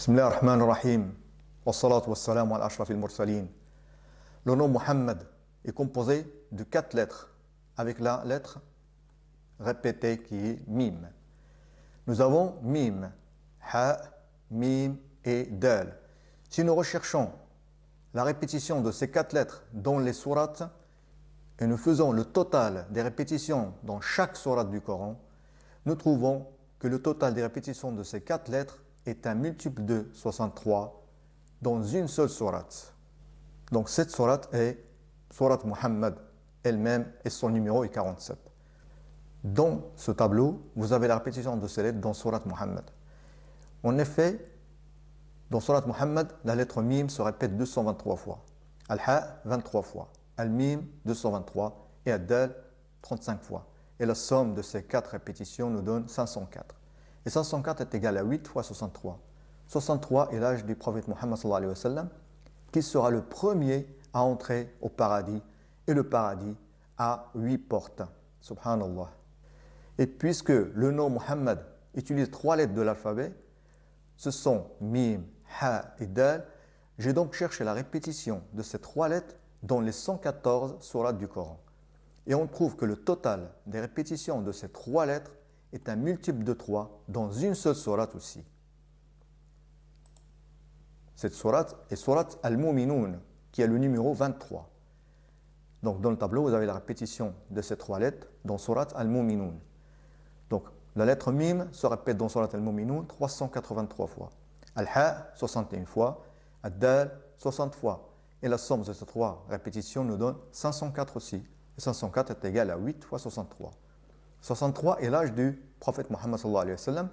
Bismillah ar-Rahman ar-Rahim. Wassalatu wassalamu ala ashrafil mursalin. Le nom Muhammad est composé de 4 lettres, avec la lettre répétée qui est Mim. Nous avons Mim, Ha, Mim et Dal. Si nous recherchons la répétition de ces 4 lettres dans les sourates et nous faisons le total des répétitions dans chaque sourate du Coran, nous trouvons que le total des répétitions de ces 4 lettres est un multiple de 63 dans une seule sourate. Donc cette sourate est sourate Muhammad elle-même et son numéro est 47. Dans ce tableau, vous avez la répétition de ces lettres dans sourate Muhammad. En effet, dans sourate Muhammad, la lettre Mim se répète 223 fois, Al-Ha 23 fois, Al-Mim 223 et Ad-Dal 35 fois. Et la somme de ces 4 répétitions nous donne 504. Et 504 est égal à 8 fois 63. 63 est l'âge du prophète Muhammad sallallahu alayhi wa sallam, qui sera le premier à entrer au paradis. Et le paradis a 8 portes. Subhanallah. Et puisque le nom Muhammad utilise 3 lettres de l'alphabet, ce sont Mim, Ha et Dal, j'ai donc cherché la répétition de ces 3 lettres dans les 114 sourates du Coran. Et on trouve que le total des répétitions de ces 3 lettres est un multiple de 3 dans une seule sourate aussi. Cette sourate est sourate Al-Mu'minun, qui a le numéro 23. Donc dans le tableau, vous avez la répétition de ces 3 lettres dans sourate Al-Mu'minun. Donc la lettre Mim se répète dans sourate Al-Mu'minun 383 fois. Al-Ha 61 fois, Ad-Dal 60 fois. Et la somme de ces 3 répétitions nous donne 504 aussi. Et 504 est égal à 8 fois 63. 63 est l'âge du prophète Muhammad sallallahu alayhi wa sallam,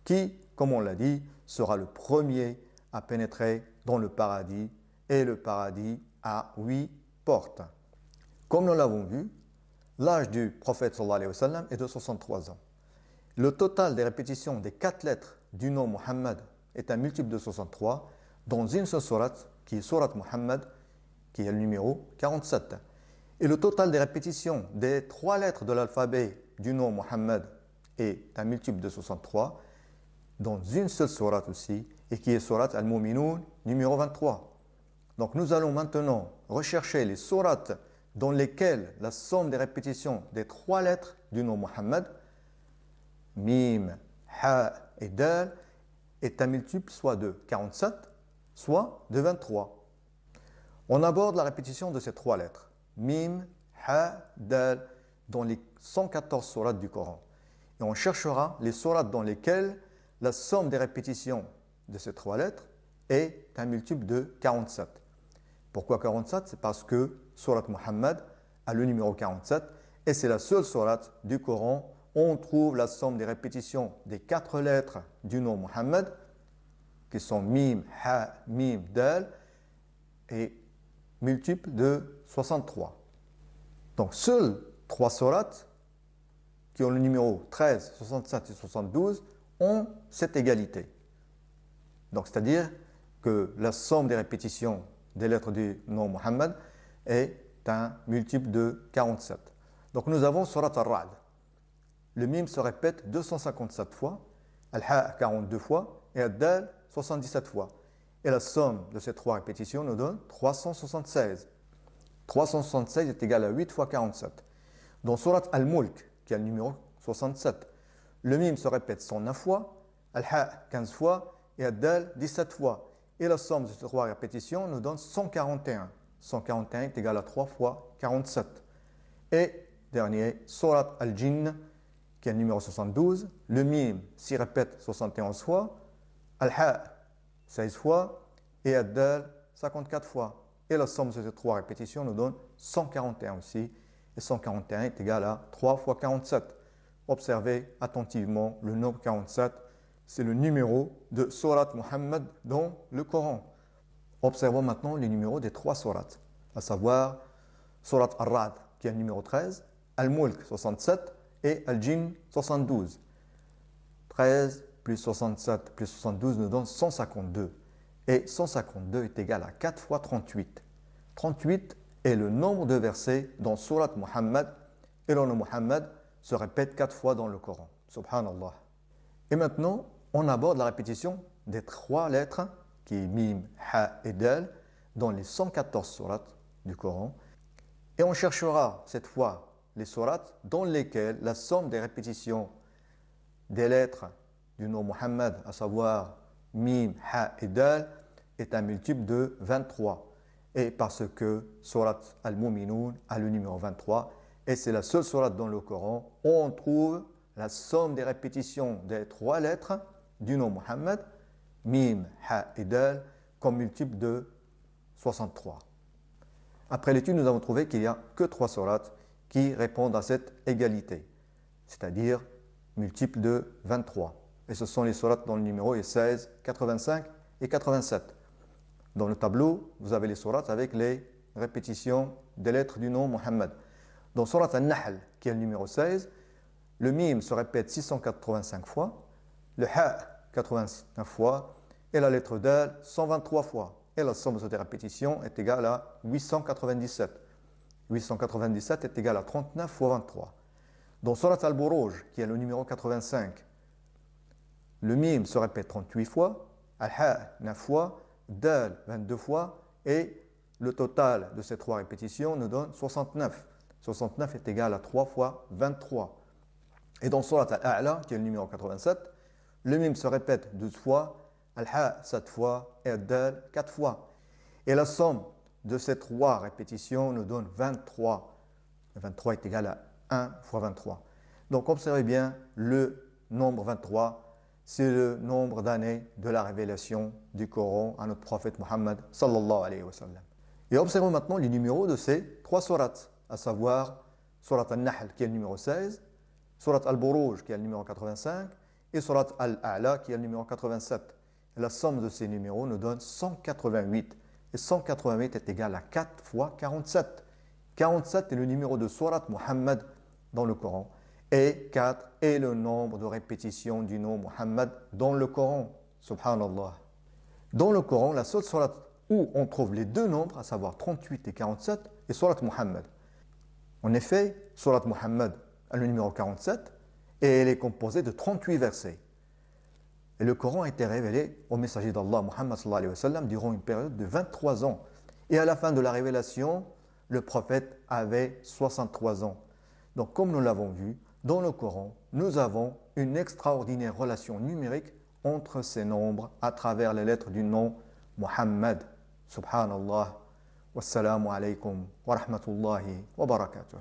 qui, comme on l'a dit, sera le premier à pénétrer dans le paradis, et le paradis a 8 portes. Comme nous l'avons vu, l'âge du prophète sallallahu alayhi wa sallam est de 63 ans. Le total des répétitions des 4 lettres du nom Muhammad est un multiple de 63 dans une seule sourate, qui est sourate Muhammad, qui est le numéro 47. Et le total des répétitions des 3 lettres de l'alphabet du nom Muhammad est un multiple de 63 dans une seule sourate aussi, et qui est sourate Al-Mu'minun numéro 23. Donc nous allons maintenant rechercher les sourates dans lesquelles la somme des répétitions des 3 lettres du nom Muhammad, Mim, Ha et Dal, est un multiple soit de 47, soit de 23. On aborde la répétition de ces 3 lettres, Mim, Ha, Dal, dans les 114 sourates du Coran. Et on cherchera les sourates dans lesquelles la somme des répétitions de ces 3 lettres est un multiple de 47. Pourquoi 47? C'est parce que sourate Muhammad a le numéro 47 et c'est la seule sourate du Coran où on trouve la somme des répétitions des 4 lettres du nom Muhammad, qui sont Mim, Ha, Mim, Dal, et multiple de 63. Donc seules 3 sourates qui ont le numéro 13, 67 et 72 ont cette égalité. Donc c'est-à-dire que la somme des répétitions des lettres du nom Muhammad est un multiple de 47. Donc nous avons sourate Ar-Ra'd. Le Mim se répète 257 fois, Al-Ha 42 fois et Ad-Dal 77 fois. Et la somme de ces 3 répétitions nous donne 376. 376 est égal à 8 fois 47. Dans sourate Al-Mulk, qui a le numéro 67, le Mim se répète 109 fois, Al-Ha 15 fois et Ad-Dal 17 fois. Et la somme de ces 3 répétitions nous donne 141. 141 est égal à 3 fois 47. Et dernier, sourate Al-Jinn, qui a le numéro 72, le Mim s'y répète 71 fois, Al-Ha 16 fois et Ad-Dal 54 fois. Et la somme de ces 3 répétitions nous donne 141 aussi. Et 141 est égal à 3 fois 47. Observez attentivement le nombre 47. C'est le numéro de sourate Muhammad dans le Coran. Observons maintenant les numéros des 3 sourates, à savoir sourate Ar-Ra'd qui a le numéro 13, Al-Mulk 67 et Al-Jinn 72. 13 plus 67 plus 72 nous donne 152. Et 152 est égal à 4 fois 38. 38 est le nombre de versets dans sourate Muhammad, et le nom Muhammad se répète 4 fois dans le Coran. Subhanallah. Et maintenant, on aborde la répétition des 3 lettres, qui est Mim, Ha et Dal, dans les 114 sourates du Coran. Et on cherchera cette fois les sourates dans lesquelles la somme des répétitions des lettres du nom Muhammad, à savoir Mim, Ha et Dal, est un multiple de 23. Et parce que sourate Al-Mu'minun a le numéro 23, et c'est la seule sourate dans le Coran où on trouve la somme des répétitions des 3 lettres du nom Muhammad, Mim, Ha et Dal, comme multiple de 63. Après l'étude, nous avons trouvé qu'il n'y a que 3 sourates qui répondent à cette égalité, c'est-à-dire multiple de 23. Et ce sont les sourates dont le numéro est 16, 85 et 87. Dans le tableau, vous avez les sourates avec les répétitions des lettres du nom Muhammad. Dans Surat An-Nahl, qui est le numéro 16, le Mim se répète 685 fois, le Ha 89 fois et la lettre Dal 123 fois. Et la somme de ces répétitions est égale à 897. 897 est égal à 39 fois 23. Dans Surat Al-Buruj, qui est le numéro 85, le Mim se répète 38 fois, Al-Ha 9 fois, Dal 22 fois, et le total de ces 3 répétitions nous donne 69. 69 est égal à 3 fois 23. Et dans Surat Al-A'la, qui est le numéro 87, le Mim se répète 12 fois, Al-Ha 7 fois et Al-Dal 4 fois. Et la somme de ces 3 répétitions nous donne 23. 23 est égal à 1 fois 23. Donc observez bien, le nombre 23, c'est le nombre d'années de la révélation du Coran à notre prophète Muhammad sallallahu alayhi wa sallam. Et observons maintenant les numéros de ces 3 sourates, à savoir Surat Al-Nahl qui est le numéro 16, Surat Al-Buruj qui est le numéro 85 et Surat Al-A'la qui est le numéro 87. Et la somme de ces numéros nous donne 188. Et 188 est égal à 4 fois 47. 47 est le numéro de Surat Muhammad dans le Coran. Et 4 est le nombre de répétitions du nom Muhammad dans le Coran. Subhanallah. Dans le Coran, la seule surat où on trouve les 2 nombres, à savoir 38 et 47, est Surat Muhammad. En effet, Surat Muhammad a le numéro 47 et elle est composée de 38 versets. Et le Coran a été révélé au messager d'Allah, Muhammad sallallahu alayhi wa sallam, durant une période de 23 ans. Et à la fin de la révélation, le prophète avait 63 ans. Donc, comme nous l'avons vu, dans le Coran, nous avons une extraordinaire relation numérique entre ces nombres à travers les lettres du nom Muhammad. Subhanallah. Wassalamu alaykum wa rahmatullahi wa barakatuh.